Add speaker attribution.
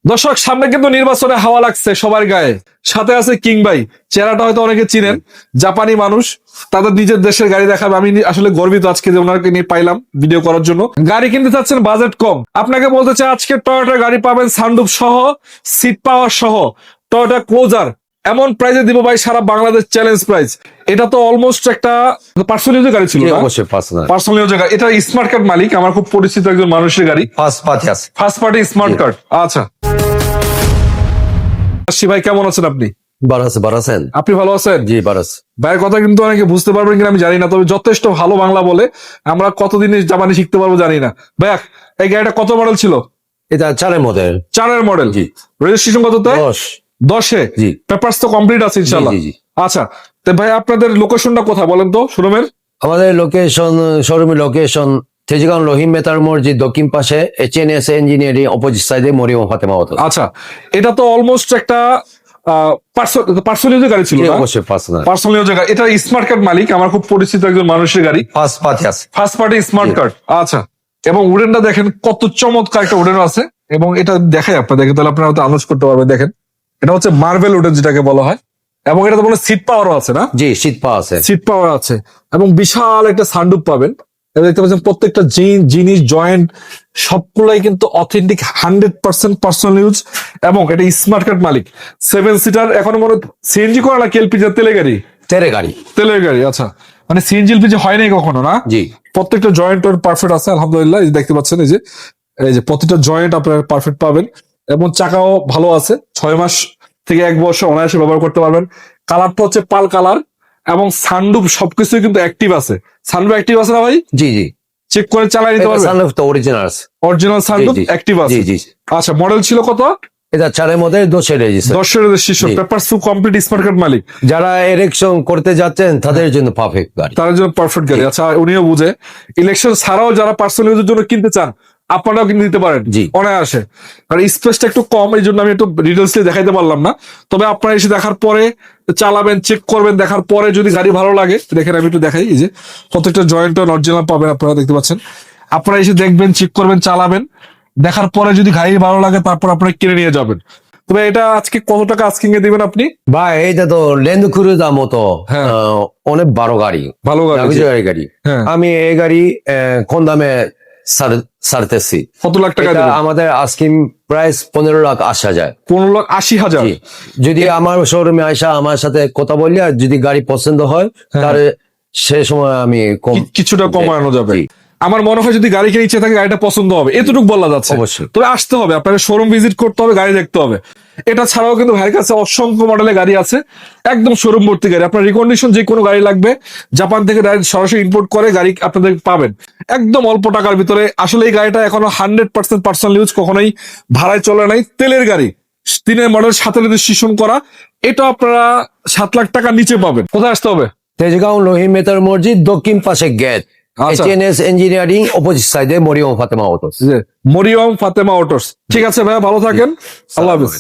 Speaker 1: দর্শক সামনে কিন্তু নির্বাচনে হাওয়া লাগছে সবার গায়ে। সাথে আছে কিং ভাই, চেহারাটা হয়তো অনেকে চিনেন, জাপানি মানুষ, তাদের নিজের দেশের গাড়ি দেখাবে। আমি আসলে গর্বিত আজকে যে ওনাকে নিয়ে পাইলাম ভিডিও করার জন্য। গাড়ি কিনতে চাচ্ছেন বাজেট কম, আপনাকে বলতে চাই আজকে টয়োটা গাড়ি পাবেন সানরুফ সহ, সিট পাওয়ার সহ, টয়োটা ক্লোজার এমন প্রাইজে দিব ভাই, সারা বাংলাদেশ চ্যালেঞ্জ প্রাইস। এটা তো অলমোস্ট একটা পার্সোনাল ইউজের গাড়ি ছিল,
Speaker 2: অবশ্যই
Speaker 1: পার্সোনাল ইউজের গাড়ি। এটা স্মার্ট কার্ড মালিক, আমার খুব পরিচিত একজন মানুষের গাড়ি, ফার্স্ট পার্টি স্মার্ট কার্ড। আচ্ছা ভাই, কেমন আছেন আপনি? আপনি ভালো আছেন?
Speaker 2: জি বারাস।
Speaker 1: ভাইয়ের কথা কিন্তু অনেকে বুঝতে পারবেন কিনা আমি জানি না, তবে যথেষ্ট ভালো বাংলা বলে। আমরা কতদিন জাপানি শিখতে পারবো জানি না। ভাইয়া, এই গাড়িটা কত মডেল ছিল?
Speaker 2: এটা 4 মডেল।
Speaker 1: 4 মডেল।
Speaker 2: জি।
Speaker 1: রেজিস্ট্রেশন কততে?
Speaker 2: 10।
Speaker 1: জি। পেপারস তো কমপ্লিট আছে ইনশাআল্লাহ।
Speaker 2: জি জি।
Speaker 1: আচ্ছা, তো ভাই আপনাদের লোকেশনটা কোথায় বলেন তো শোরুমের?
Speaker 2: আমাদের শোরুমের লোকেশন তেজগাঁও রহিম মেতার মসজিদ দক্ষিণ পাশে HNS ইঞ্জিনিয়ারিং অপোজিট সাইডে মরিয়ম ফাতেমা অটো।
Speaker 1: আচ্ছা, এটা তো অলমোস্ট একটা পার্সোনাল ইউজের গাড়ি ছিল না?
Speaker 2: অবশ্যই
Speaker 1: পার্সোনাল ইউজের গাড়ি। এটা স্মার্ট কার্ড মালিক, আমার খুব পরিচিত একজন মানুষের গাড়ি, ফার্স্ট পার্টি স্মার্ট কার্ড। আচ্ছা, এবং উডেনটা দেখেন কত চমৎকার একটা উডেন আছে, এবং এটা দেখাই আপনাদেরকে, তাহলে আপনারা হয়তো আলোচ করতে পারবেন। দেখেন, এটা হচ্ছে মার্বেল উডেন যেটাকে বলা হয়, এবং এটা তো মনে সিট পাওয়ারও আছে না?
Speaker 2: জি, সিট
Speaker 1: পাওয়ার আছে, এবং বিশাল একটা সানরুফ পাবেন। এবং দেখতে পাচ্ছেন প্রত্যেকটা জিনিস জয়েন্ট সবগুলাই কিন্তু অথেন্টিক 100% পার্সোনাল ইউজ, এবং এটা স্মার্ট কার্ড মালিক। 7 সিটার। এখন মনে সিএনজি করা না এলপিজি? তেলের গাড়ি। আচ্ছা, মানে সিএনজি এলপিজি হয় নাই কখনো না?
Speaker 2: জি।
Speaker 1: প্রত্যেকটা জয়েন্ট পারফেক্ট আছে আলহামদুলিল্লাহ। এই দেখতে পাচ্ছেন, এই যে প্রতিটা জয়েন্ট আপনার পারফেক্ট পাবেন, এবং চাকাও ভালো আছে। 6 মাস থেকে 1 বছর অনায়াসে ব্যবহার করতে পারবেন। কালারটা হচ্ছে পাল কালার, এবং সানরুফ সবকিছু কিন্তু অ্যাক্টিভ আছে। সানরুফ অ্যাক্টিভ আছে না ভাই?
Speaker 2: জি জি।
Speaker 1: চেক করে চালাই নিতে পারবেন।
Speaker 2: সানরুফ তো অরিজিনাল আছে।
Speaker 1: অরিজিনাল সানরুফ অ্যাক্টিভ আছে।
Speaker 2: জি জি।
Speaker 1: আচ্ছা, মডেল ছিল কত?
Speaker 2: এটা 4 model, 10
Speaker 1: registration, papers to complete, smart card মালিক।
Speaker 2: যারা ইলেকশন করতে যাচ্ছেন তাদের জন্য পারফেক্ট গাড়ি।
Speaker 1: তাদের জন্য পারফেক্ট গাড়ি। আচ্ছা, উনিও বুঝে। ইলেকশন ছাড়াও যারা পার্সোনাল ইউজের জন্য কিনতে চান, আপনারাও কিন্তু নিতে পারেন অনায়াসে। আর স্পেসটা একটু কম, এই জন্য আমি একটু ডিটেলস দেখাইতে পারলাম না। তবে আপনারা এসে দেখার পরে চালাবেন, চেক করবেন, দেখার পরে যদি গাড়ি ভালো লাগে, দেখেন আমি একটু দেখাই। এই যে প্রত্যেকটা জয়েন্ট অরিজিনাল পাবেন, আপনারা দেখতে পাচ্ছেন। আপনারা এসে দেখবেন, চেক করবেন, চালাবেন, দেখার পরে যদি গাড়ি ভালো লাগে তারপর আপনারা কিনে নিয়ে যাবেন। তবে এটা আজকে কত টাকা আস্কিং এ দিবেন আপনি?
Speaker 2: ভাই এটা তো ল্যান্ড ক্রুজার মতো অনেক বড় গাড়ি,
Speaker 1: ভালো
Speaker 2: গাড়ি। আমি এই গাড়ি কোন দামে ছাড়তেছি?
Speaker 1: কত লাখ টাকা?
Speaker 2: আমাদের আস্কিং প্রাইস 15,80,000।
Speaker 1: 15,80,000।
Speaker 2: যদি আমার শোরুমে আসা আমার সাথে কথা বললি, আর যদি গাড়ি পছন্দ হয় তাহলে সে সময় আমি
Speaker 1: কিছুটা কমানো যাবে। আমার মনে হয় যদি গাড়ি কিনে ইচ্ছে থাকে, গাড়িটা পছন্দ হবে, এতটুকু বলা যাচ্ছে।
Speaker 2: অবশ্যই।
Speaker 1: তবে আসতে হবে, আপনার শোরুম ভিজিট করতে হবে, গাড়ি দেখতে হবে। এটা ছাড়াও কিন্তু ভাইয়ের কাছে অসংখ্য মডেলের গাড়ি আছে, একদম শোরুম ভর্তি গাড়ি। আপনার রিকন্ডিশন যে কোনো গাড়ি লাগবে, জাপান থেকে সরাসরি ইম্পোর্ট করে গাড়ি আপনাদের পাবেন একদম অল্প টাকার ভিতরে। আসলে এই গাড়িটা এখনো 100% পার্সোনাল ইউজ, কখনোই ভাড়ায় চলে নাই, তেলের গাড়ি, 3 মডেল, 7 রেজিস্ট্রেশন করা। এটা আপনারা 7 লাখ টাকার নিচে পাবেন। কোথায় আসতে হবে?
Speaker 2: তেজগাঁও রহিম মেতার মসজিদ দক্ষিণ পাশে গেট, HNS ইঞ্জিনিয়ারিং অপোজিট সাইডে মরিয়ম ফাতেমা অটোস।
Speaker 1: মরিয়ম ফাতেমা অটোস। ঠিক আছে ভাইয়া, ভালো থাকেন, আল্লাহ হাফেজ।